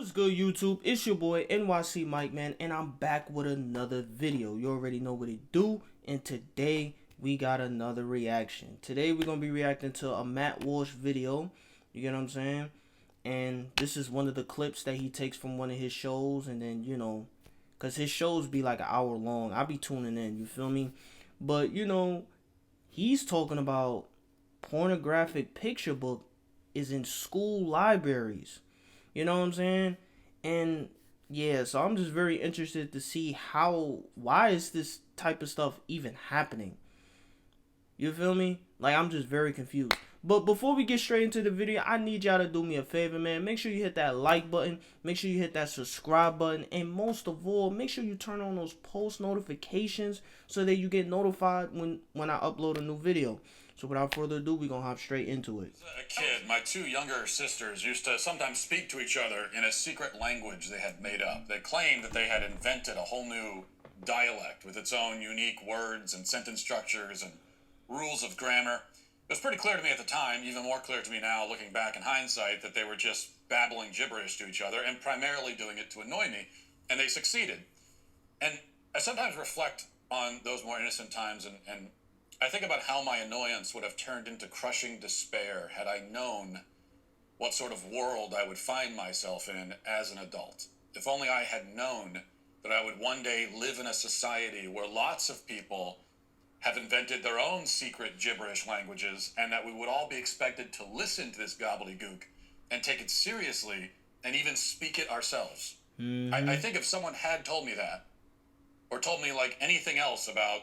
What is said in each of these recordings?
What's good, YouTube? It's your boy NYC Mike, man, and I'm back with another video. You already know what it do, and today we got another reaction. Today we're gonna be reacting to a Matt Walsh video. You get what I'm saying? And this is one of the clips that he takes from one of his shows, and then cause his shows be like an hour long. I be tuning in. You feel me? But he's talking about pornographic picture book is in school libraries. You know what I'm saying? And yeah, so I'm just very interested to see why is this type of stuff even happening? You feel me? Like, I'm just very confused. But before we get straight into the video, I need y'all to do me a favor, man. Make sure you hit that like button. Make sure you hit that subscribe button. And most of all, make sure you turn on those post notifications so that you get notified when I upload a new video. So without further ado, we're going to hop straight into it. As a kid, my two younger sisters used to sometimes speak to each other in a secret language they had made up. They claimed that they had invented a whole new dialect with its own unique words and sentence structures and rules of grammar. It was pretty clear to me at the time, even more clear to me now looking back in hindsight, that they were just babbling gibberish to each other and primarily doing it to annoy me, and they succeeded. And I sometimes reflect on those more innocent times and I think about how my annoyance would have turned into crushing despair had I known what sort of world I would find myself in as an adult. If only I had known that I would one day live in a society where lots of people have invented their own secret gibberish languages and that we would all be expected to listen to this gobbledygook and take it seriously and even speak it ourselves. I think if someone had told me that, or told me like anything else about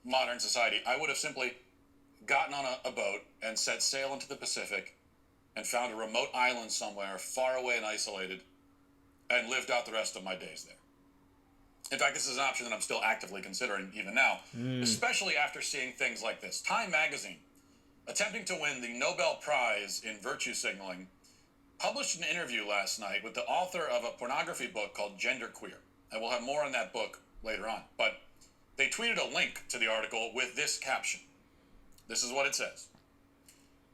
modern society, I would have simply gotten on a boat and set sail into the Pacific and found a remote island somewhere far away and isolated and lived out the rest of my days there. In fact, this is an option that I'm still actively considering even now, especially after seeing things like this. Time magazine, attempting to win the Nobel Prize in virtue signaling, published an interview last night with the author of a pornography book called Genderqueer. And we'll have more on that book later on. But they tweeted a link to the article with this caption. This is what it says.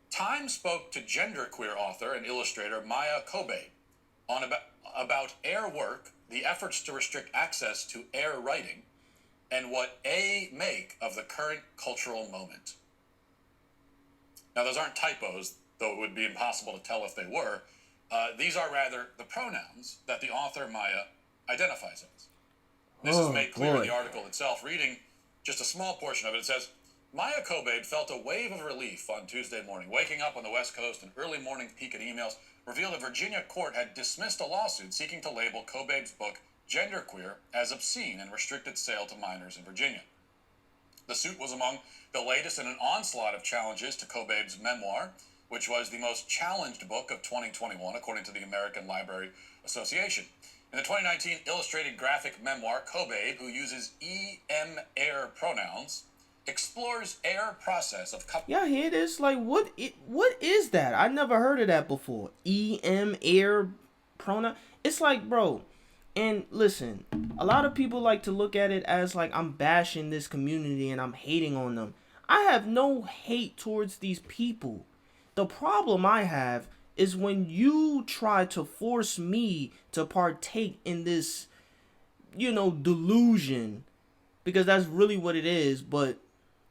Time spoke to genderqueer author and illustrator Maya Kobe on about air work, the efforts to restrict access to air writing, and what A make of the current cultural moment. Now, those aren't typos, though it would be impossible to tell if they were. These are rather the pronouns that the author Maya identifies as. This is made clear in the article itself. Reading just a small portion of it, it says, Maya Kobe felt a wave of relief on Tuesday morning. Waking up on the West Coast, an early morning peek at emails revealed a Virginia court had dismissed a lawsuit seeking to label Kobe's book Genderqueer as obscene and restricted sale to minors in Virginia. The suit was among the latest in an onslaught of challenges to Kobe's memoir, which was the most challenged book of 2021, according to the American Library Association. In the 2019 illustrated graphic memoir, Kobe, who uses air pronouns, explores air process of couple. Y'all hear this? Like, what is that? I never heard of that before. Air pronoun. It's like, bro. And listen, a lot of people like to look at it as like I'm bashing this community and I'm hating on them. I have no hate towards these people. The problem I have is when you try to force me to partake in this, delusion, because that's really what it is. But,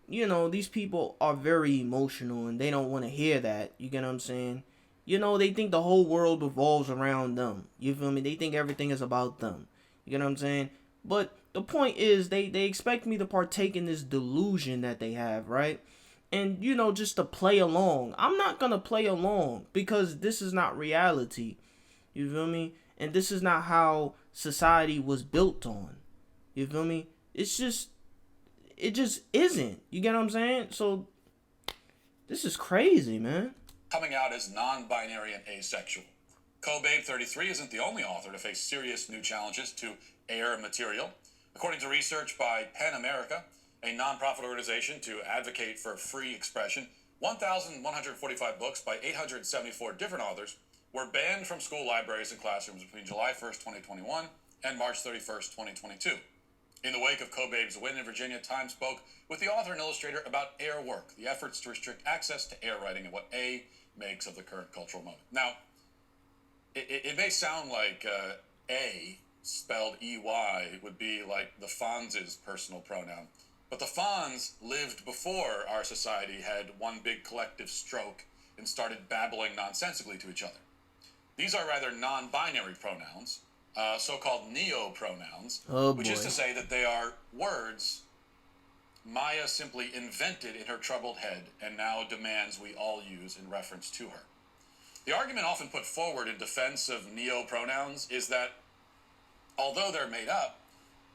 these people are very emotional and they don't want to hear that. You get what I'm saying? They think the whole world revolves around them. You feel me? They think everything is about them. You get what I'm saying? But the point is they expect me to partake in this delusion that they have, right? And, just to play along. I'm not going to play along because this is not reality. You feel me? And this is not how society was built on. You feel me? It just isn't. You get what I'm saying? So, this is crazy, man. Coming out as non-binary and asexual. Kobe, 33, isn't the only author to face serious new challenges to air material. According to research by PEN America, a nonprofit organization to advocate for free expression, 1,145 books by 874 different authors were banned from school libraries and classrooms between July 1st, 2021 and March 31st, 2022. In the wake of Kobe's win in Virginia, Time spoke with the author and illustrator about air work, the efforts to restrict access to air writing, and what A makes of the current cultural moment. Now, it may sound like A spelled EY would be like the Fonz's personal pronoun, but the Fonz lived before our society had one big collective stroke and started babbling nonsensically to each other. These are rather non-binary pronouns, so-called neo-pronouns, which is to say that they are words Maya simply invented in her troubled head and now demands we all use in reference to her. The argument often put forward in defense of neo-pronouns is that, although they're made up,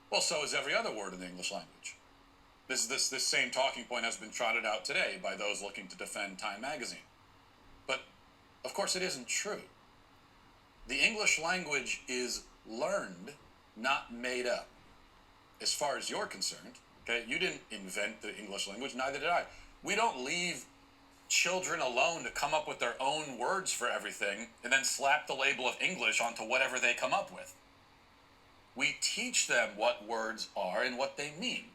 well, so is every other word in the English language. This same talking point has been trotted out today by those looking to defend Time magazine. But, of course, it isn't true. The English language is learned, not made up. As far as you're concerned, okay, you didn't invent the English language, neither did I. We don't leave children alone to come up with their own words for everything and then slap the label of English onto whatever they come up with. We teach them what words are and what they mean.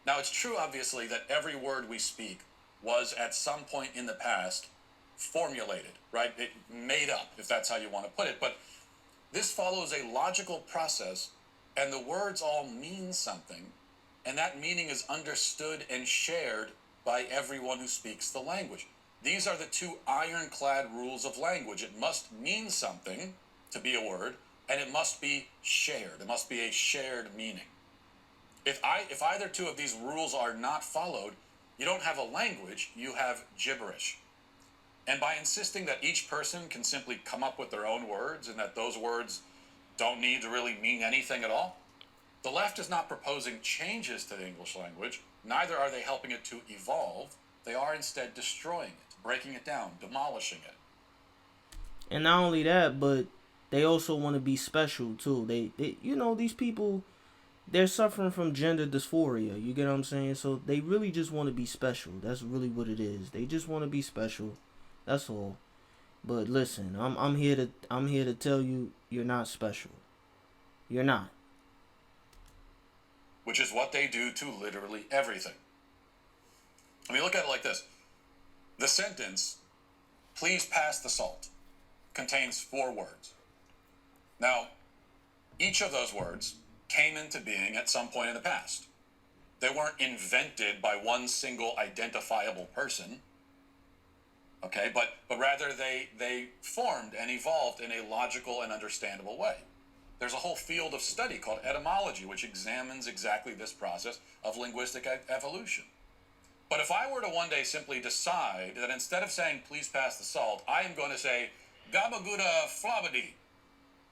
Now, it's true, obviously, that every word we speak was at some point in the past formulated, right? It made up, if that's how you want to put it. But this follows a logical process, and the words all mean something, and that meaning is understood and shared by everyone who speaks the language. These are the two ironclad rules of language. It must mean something to be a word, and it must be shared. It must be a shared meaning. If either two of these rules are not followed, you don't have a language, you have gibberish. And by insisting that each person can simply come up with their own words and that those words don't need to really mean anything at all, the left is not proposing changes to the English language, neither are they helping it to evolve. They are instead destroying it, breaking it down, demolishing it. And not only that, but they also want to be special too. They these people, they're suffering from gender dysphoria. You get what I'm saying? So they really just want to be special. That's really what it is. They just want to be special. That's all. But listen, I'm here to tell you, you're not special. You're not. Which is what they do to literally everything. I mean, look at it like this. The sentence, "Please pass the salt," contains 4 words. Now, each of those words came into being at some point in the past. They weren't invented by one single identifiable person, okay? But rather they formed and evolved in a logical and understandable way. There's a whole field of study called etymology, which examines exactly this process of linguistic evolution. But if I were to one day simply decide that instead of saying, "Please pass the salt," I am going to say, "Gabaguda flabadi,"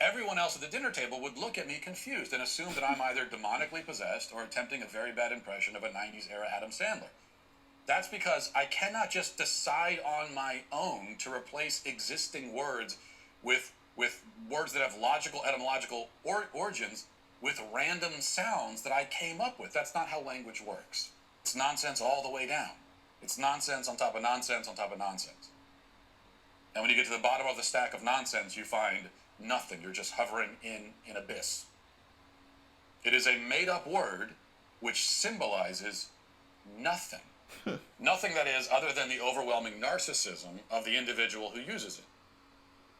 everyone else at the dinner table would look at me confused and assume that I'm either demonically possessed or attempting a very bad impression of a 90s era Adam Sandler. That's because I cannot just decide on my own to replace existing words with words that have logical, etymological origins with random sounds that I came up with. That's not how language works. It's nonsense all the way down. It's nonsense on top of nonsense on top of nonsense. And when you get to the bottom of the stack of nonsense, you find nothing. You're just hovering in an abyss. It is a made-up word which symbolizes nothing. Nothing, that is, other than the overwhelming narcissism of the individual who uses it.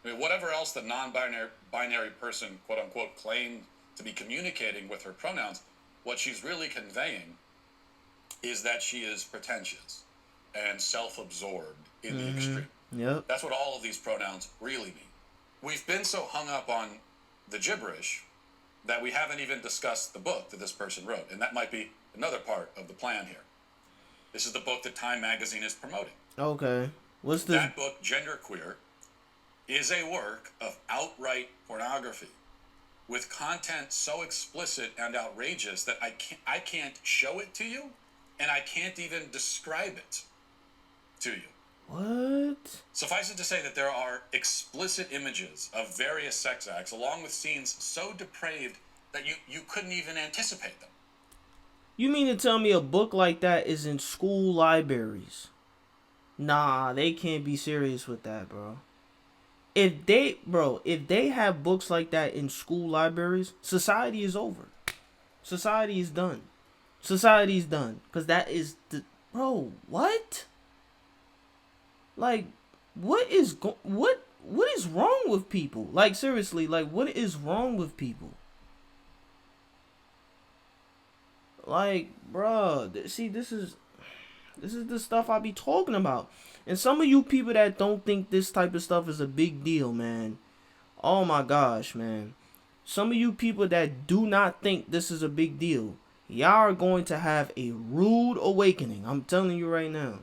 I mean, whatever else the non-binary person, quote-unquote, claimed to be communicating with her pronouns, what she's really conveying is that she is pretentious and self-absorbed in the extreme. Yep. That's what all of these pronouns really mean. We've been so hung up on the gibberish that we haven't even discussed the book that this person wrote, and that might be another part of the plan here. This is the book that Time magazine is promoting. Okay. What's the... That book, Genderqueer, is a work of outright pornography with content so explicit and outrageous that I can't show it to you, and I can't even describe it to you. What? Suffice it to say that there are explicit images of various sex acts along with scenes so depraved that you couldn't even anticipate them. You mean to tell me a book like that is in school libraries? Nah, they can't be serious with that, bro. If they have books like that in school libraries, society is over. Society is done. Society is done. Because that is the... Bro, what? Like, what what is wrong with people? Like, seriously, like, what is wrong with people? Like, bruh, see, this is the stuff I be talking about. And some of you people that don't think this type of stuff is a big deal, man. Oh my gosh, man. Some of you people that do not think this is a big deal, y'all are going to have a rude awakening. I'm telling you right now.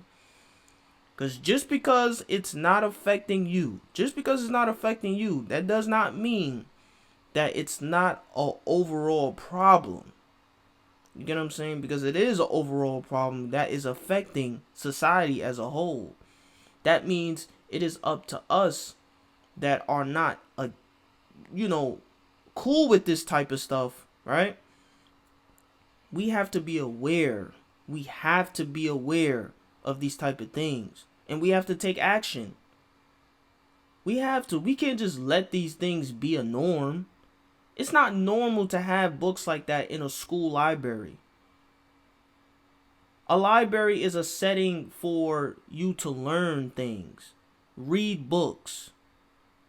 Because just because it's not affecting you, that does not mean that it's not an overall problem. You get what I'm saying? Because it is an overall problem that is affecting society as a whole. That means it is up to us that are not, cool with this type of stuff, right? We have to be aware. We have to be aware of these type of things. And we have to take action. We have to. We can't just let these things be a norm. It's not normal to have books like that in a school library. A library is a setting for you to learn things. Read books.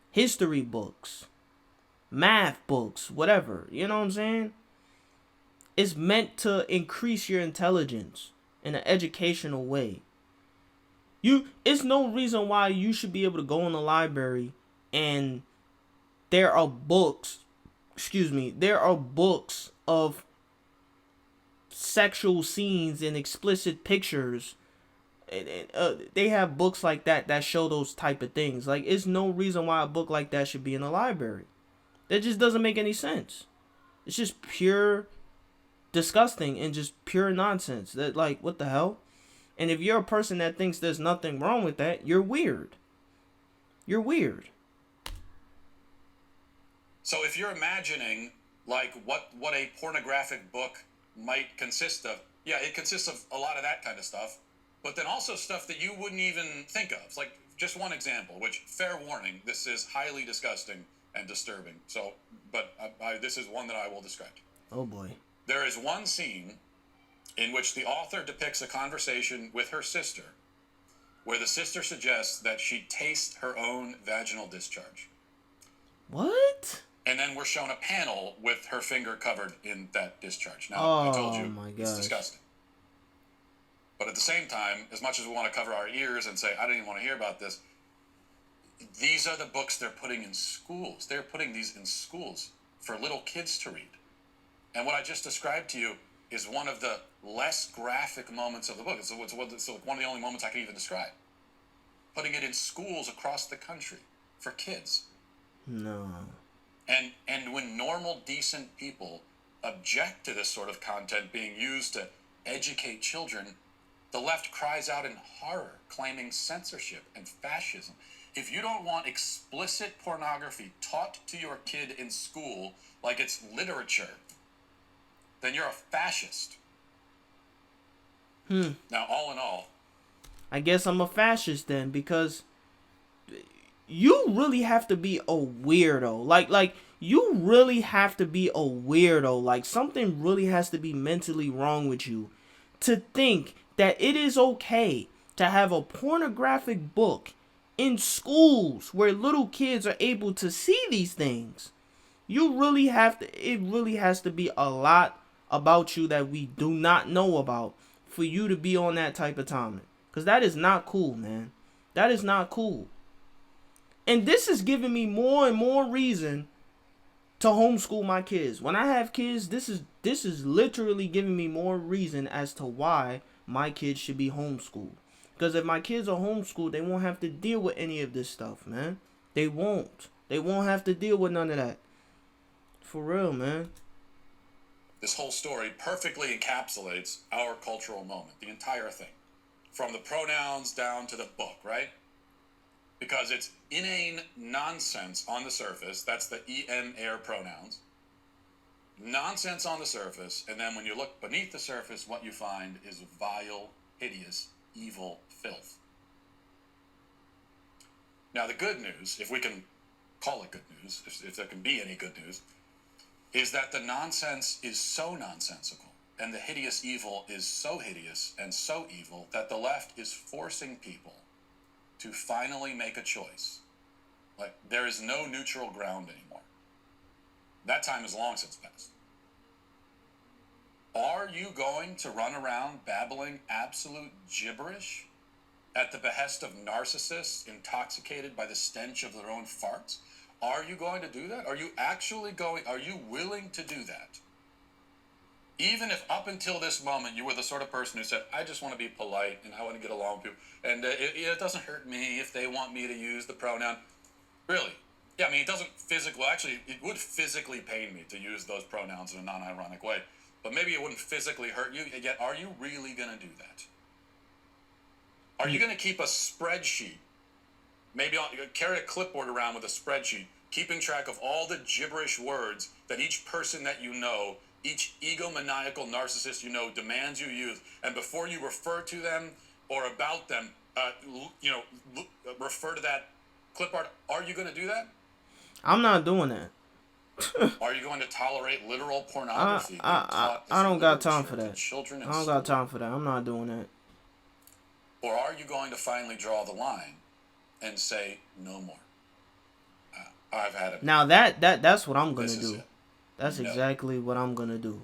History books. Math books. Whatever. You know what I'm saying? It's meant to increase your intelligence in an educational way. It's no reason why you should be able to go in the library and there are books of sexual scenes and explicit pictures. They have books like that show those type of things. Like, it's no reason why a book like that should be in a library. That just doesn't make any sense. It's just pure disgusting and just pure nonsense. That, like, what the hell? And if you're a person that thinks there's nothing wrong with that, you're weird. You're weird. So if you're imagining, like, what a pornographic book might consist of, yeah, it consists of a lot of that kind of stuff, but then also stuff that you wouldn't even think of. It's like, just one example, which, fair warning, this is highly disgusting and disturbing. So, but this is one that I will describe. Oh boy. There is one scene in which the author depicts a conversation with her sister, where the sister suggests that she taste her own vaginal discharge. What? And then we're shown a panel with her finger covered in that discharge. Now, I told you, it's disgusting. But at the same time, as much as we want to cover our ears and say, I don't even want to hear about this, these are the books they're putting in schools. They're putting these in schools for little kids to read. And what I just described to you is one of the less graphic moments of the book. It's one of the only moments I can even describe. Putting it in schools across the country for kids. No. And when normal, decent people object to this sort of content being used to educate children, the left cries out in horror, claiming censorship and fascism. If you don't want explicit pornography taught to your kid in school like it's literature, then you're a fascist. Now, all in all, I guess I'm a fascist then, because you really have to be a weirdo. Like you really have to be a weirdo. Like, something really has to be mentally wrong with you to think that it is okay to have a pornographic book in schools where little kids are able to see these things. You really have to, it really has to be a lot about you that we do not know about for you to be on that type of timing. Because that is not cool, man. That is not cool. And this is giving me more and more reason to homeschool my kids. When I have kids, this is literally giving me more reason as to why my kids should be homeschooled. Because if my kids are homeschooled, they won't have to deal with any of this stuff, man. They won't. They won't have to deal with none of that. For real, man. This whole story perfectly encapsulates our cultural moment, the entire thing. From the pronouns down to the book, right? Because it's inane nonsense on the surface. That's the en-air pronouns. Nonsense on the surface, and then when you look beneath the surface, what you find is vile, hideous, evil filth. Now, the good news, if we can call it good news, if there can be any good news, is that the nonsense is so nonsensical, and the hideous evil is so hideous and so evil that the left is forcing people to finally make a choice Like, there is no neutral ground anymore. That time is long since passed. Are you going to run around babbling absolute gibberish at the behest of narcissists intoxicated by the stench of their own farts? Are you going to do that? Are you willing to do that? Even if up until this moment you were the sort of person who said, I just want to be polite and I want to get along with people, and it doesn't hurt me if they want me to use the pronoun. Really? Yeah, I mean, it doesn't physically, actually, it would physically pain me to use those pronouns in a non-ironic way, but maybe it wouldn't physically hurt you. Yet, are you really going to do that? Are you going to keep a spreadsheet? Maybe carry a clipboard around with a spreadsheet, keeping track of all the gibberish words that each person that you know, each egomaniacal narcissist you know, demands you use, and before you refer to them or about them, refer to that clipboard. Are you going to do that? I'm not doing that. Are you going to tolerate literal pornography being taught I as don't got time for literature that. to children in I don't school? got time for that. I'm not doing that. Or are you going to finally draw the line and say no more? I've had it. Now that's what I'm gonna This is do. it. That's No. exactly what I'm gonna do.